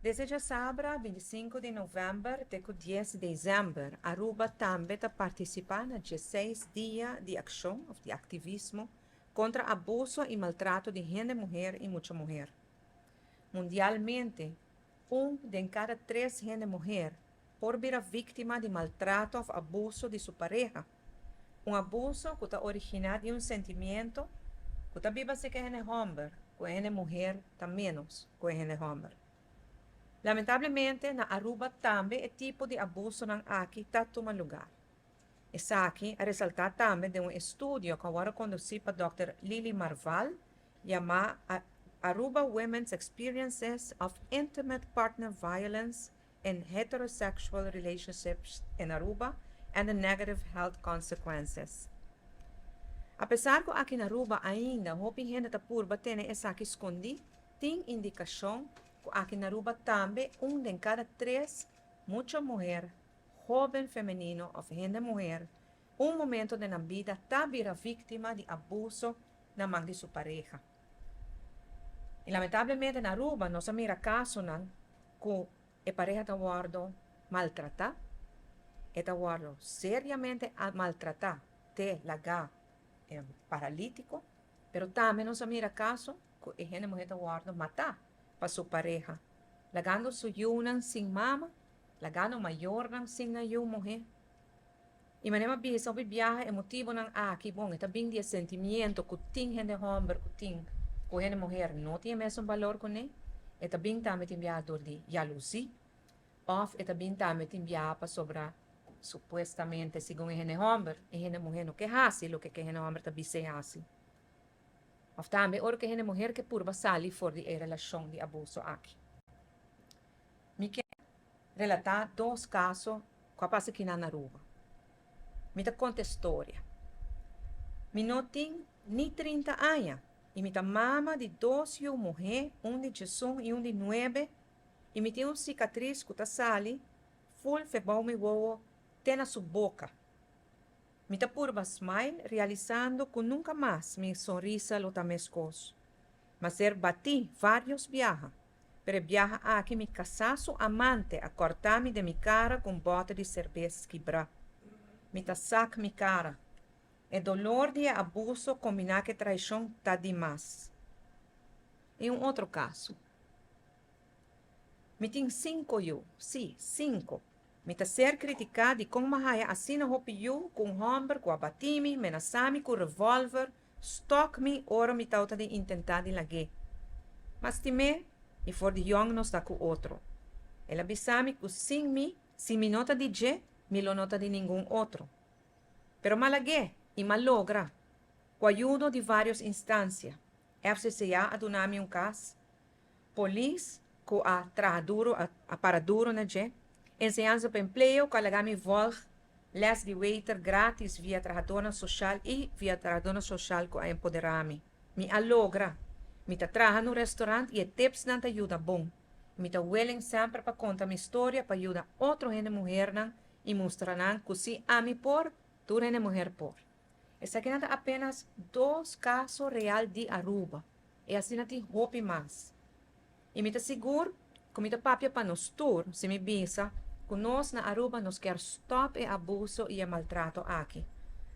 Desde já sabra, 25 de novembro até 10 de dezembro, Aruba também está participando na 16 dias de ação, de ativismo, contra abuso e maltrato de gente, mulher e muita mulher. Mundialmente, de cada 3 gente mulher por vir vítima de maltrato ou abuso de sua pareja. Abuso que está originado de sentimento que está viva se que é homem, que é mulher, está menos que é homem. Lamentavelmente, na Aruba também é tipo de abuso não aqui está tomando lugar. Essa aqui é resultado também de estudo que agora conduzido por Dr. Lily Marval, chamado Aruba Women's Experiences of Intimate Partner Violence in Heterosexual Relationships in Aruba and the Negative Health Consequences. Apesar que aqui na Aruba ainda, houve gente da purba tem essa aqui escondido, tem indicação que aqui na Aruba também de cada 3 muita mulher, jovem feminino ou gente mulher, momento da vida está vira vítima de abuso na mão de sua pareja. E lamentavelmente na Aruba nós mira caso não que a pareja está guardo maltratar, está guardo seriamente maltratar, te lagar paralítico, pero também nós mira caso que a gente mulher está guardo matar para sua pareja, lagando sua yunan sem mama, lagando maior sem na yu mulher. E manema bisa o viaje emotivo não aqui bom, está bem de sentimento que tem gente homem que tem, que gente mulher não tem mesmo valor com ele, está bem também tem viado de jalousia, ou está bem também tem viado sobre supuestamente segundo a gente homem, a gente mulher não quer fazer o que a gente homem está bem fazer. Ou também o que a gente mulher que purba sali fora de relação de abuso aqui. Me quer relatar 2 casos que passa aqui na Aruba. Me te conta história. Me não tem nem 30 anos. E me mama de 2 mulheres, de 18 e de 9. E me tem uma cicatriz que está sali, full febal me voa, tem na sua boca. Me tá purba smile, realizando que nunca mais me sonrisa lo tamescos. Mas ser bati vários viaja. Pero viaja aqui me casaço amante a cortar-me de minha cara com bota de cerveja quebrar. Me tá saca minha cara. O dolor de abuso combinar que traição tá demais. E outro caso. Me tem 5 sim, 5. Me tá ser criticado de como mahaya assim não hopiu com homem, com abatime, menaçame com revólver, stock me, ora me tauta de intentar de lague. Mas time, e for de young nos da com outro. Ela bisame que sem me, se me nota de je, me lo nota de nenhum outro. Pero malague, e malogra, com ajuda de várias instâncias. FCCA adunami caso. Polícia, com a trahaduro, a paraduro na je, ensinança para emprego, que alagami volg, les de waiter grátis via trahadona social e via trahadona social com a empoderami. Me alogra. Me tá traja no restaurante e tips não te ajuda bom. Me tá willing sempre para contar minha história para ajudar outra gente mulher não e mostrar que se ami por, tu gente mulher por. Essa aqui não é apenas 2 casos reais de Aruba. E assim não tem roupa mais. E me tá seguro que me tá papia para nos tour, se me bisa, que nós na Aruba nos quer stop o abuso e o maltrato aqui.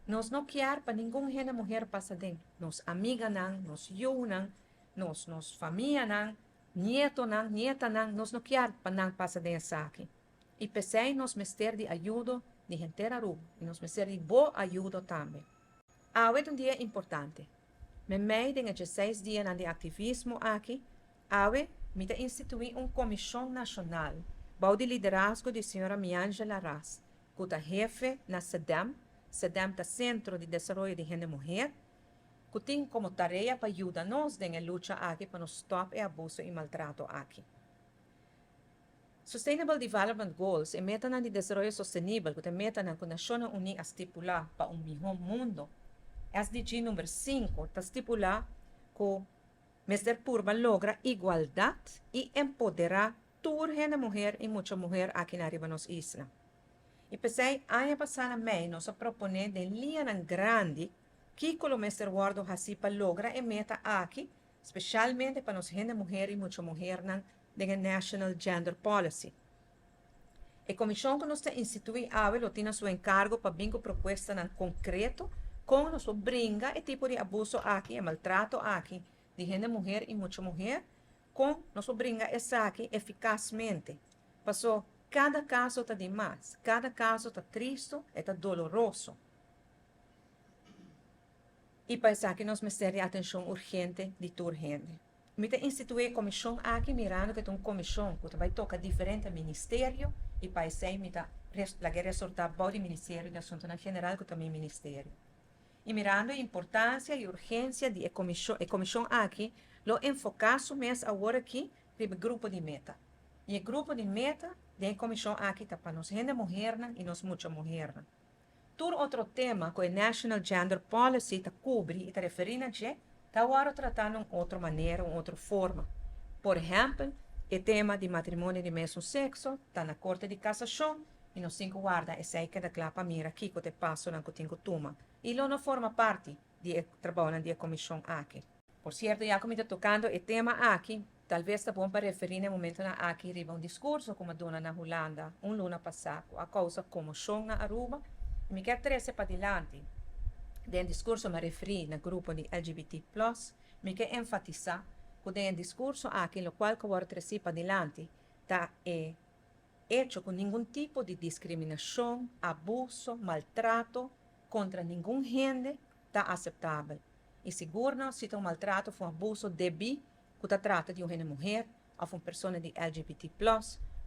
Nós não quer para nenhuma gente mulher passar dentro. Nos amiga não, nos eu não, nos família não, nieto não, nieta não, nós não quer para não passar dentro aqui. E pensei nos mester de ajuda de gente Aruba, e nos mester de boa ajuda também. Hoje é dia importante. Me meio de 16 dias de ativismo aqui, hoje me instituí comissão nacional, bao de liderazgo de senhora Miangela Ras, que é jefe na SEDEM, SEDEM é Centro de Desenvolvimento de Gente Mulher, que tem como tarefa para ajudar-nos na luta aqui para nos stop o abuso e maltrato aqui. Sustainable Development Goals é meta de desenvolvimento sustentável, que é meta que a Nações Unidas estipula para melhor mundo. SDG número 5 está estipulado que Mr. Purba logra igualdade e empoderar toda a mulher e muita mulher aqui na riba nos isla. E pensei, ano passado nós propomos de linha grande que o Mr. Wardo Hasipa logra e meta aqui, especialmente para nos gente mulher e muita mulher de National Gender Policy. A comissão que nós institui ela tem seu encargo para bingo proposta na concreto com nosso brinca e tipo de abuso aqui, e maltrato aqui de gente mulher e muita mulher, com nosso brinca essa aqui eficazmente. Passou cada caso está demais, cada caso está triste, está doloroso. E para isso aqui nós precisamos atenção urgente de toda gente. Mita instituir comissão aqui mirando que é uma comissão que vai tocar diferentes ministérios e para isso mita la que resultar bom do Ministério de Assuntos General que também ministério. E mirando a importância e urgência de a comissão aqui, lo enfocasso mês agora aqui para o grupo de meta. E o grupo de meta da comissão aqui está para nós gente mulher e nós muita mulher. Todo outro tema que o National Gender Policy está cobre e está referindo a gente, está agora tratando de outra maneira, de outra forma. Por exemplo, o tema de matrimônio de mesmo sexo está na Corte de Cassação e nós cinco guarda e sei que da clapa mira aqui que te passo na que tuma. E lo não forma parte do trabalho da comissão aqui. Por certo, já como está tocando o tema aqui, talvez está bom para referir no momento na aqui riba um discurso como a dona na Holanda, luna passado, a causa como chão na Aruba, e me quer trazer para adiante. Den discurso me referi no grupo de LGBT+, me quer enfatizar que den discurso aqui no qual que eu vou trazer para adiante, está hecho com nenhum tipo de discriminação, abuso, maltrato contra nenhum gente está aceitável. E seguro se um maltrato foi um abuso debi que está trata de uma mulher, ou uma pessoa de LGBT+,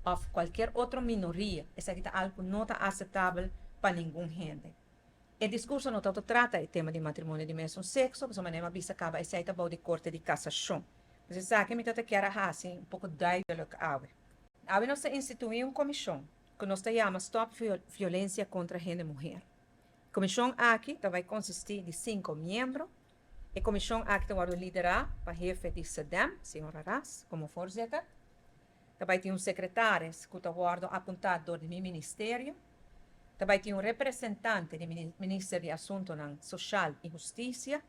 ou qualquer outra minoria, isso aqui está algo que não está aceitável para nenhum gente. O discurso não trata o tema de matrimônio de mesmo sexo, mas a maneira vista acaba esse aí de corte de cassação. Mas isso aqui me trata que era assim, pouco diálogo água. Agora nós instituímos uma comissão, que nós chamamos Stop Violência contra a Gente Mulher. A comissão aqui vai consistir de 5 membros. A comissão aqui vai liderar para jefe de SEDEM, senhor Arras, como voorzitter. Também tem um secretário que está apontado do meu ministério. Também tem um representante do Ministério de Assuntos Social e Justiça.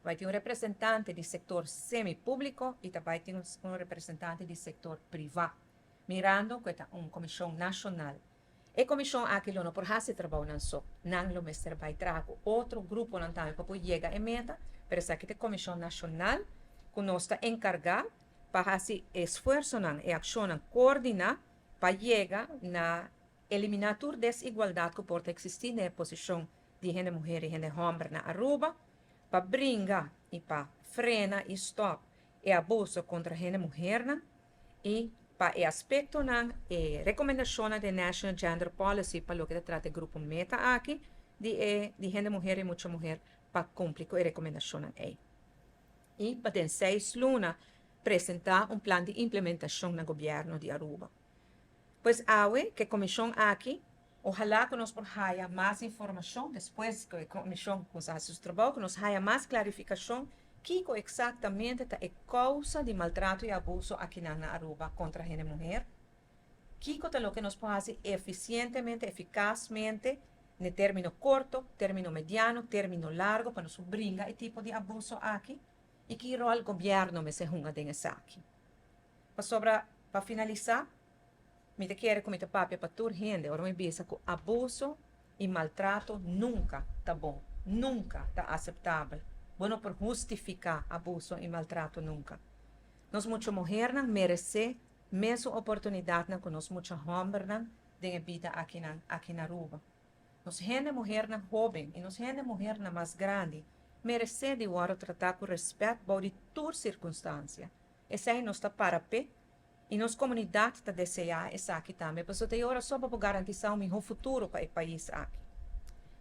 Também tem um representante do setor semipúblico e também tem um representante do setor privado. Mirando que é uma comissão nacional. A comissão aqui não por fazer trabalho só, não lo mestre vai trazer outro grupo não também para poder chegar a meta, mas aqui é a comissão nacional que nós está encarregado para fazer esforço e ação coordinar para chegar na eliminar toda desigualdade que pode existir na posição de gente mulher e gente homem na Aruba, para brincar e para frenar e stop o abuso contra a gente mulher e para o aspecto na recomendação da National Gender Policy para o que trata o grupo meta aqui de gente mulher e muita mulher para cumprir com a recomendação aí. E para em 6 lunas apresentar um plano de implementação no governo de Aruba. Pois agora que a comissão aqui, ojalá que nós tenhamos mais informação depois que a comissão faça seu trabalho, que nós tenhamos mais clarificação que exatamente é a causa de maltrato e abuso aqui na Aruba contra a gente mulher. Que é o que nós podemos fazer eficientemente, eficazmente, no término curto, término mediano, término largo, para nós brincar esse tipo de abuso aqui. E que rol o governo me se junga dessa aqui. Para finalizar, me quero comentar para toda gente, agora me pensa que abuso e maltrato nunca está bom, nunca está aceitável. Bueno por justificar abuso e maltrato nunca. Nós muitas mulheres merecemos a mesma oportunidade que nós muitas homens de vida aqui na Aruba. Nós gente mulher jovem e nós gente mulher mais grande merecemos de agora tratar com respeito de toda circunstância. Esse aí nós está para pé e nossa comunidade está desejando essa aqui também. Porque tem hora só para garantir um melhor futuro para o país aqui.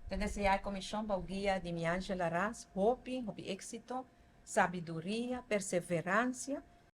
Então, desejar a comissão para o guia de minha Angela Ras, hope êxito, sabedoria, perseverança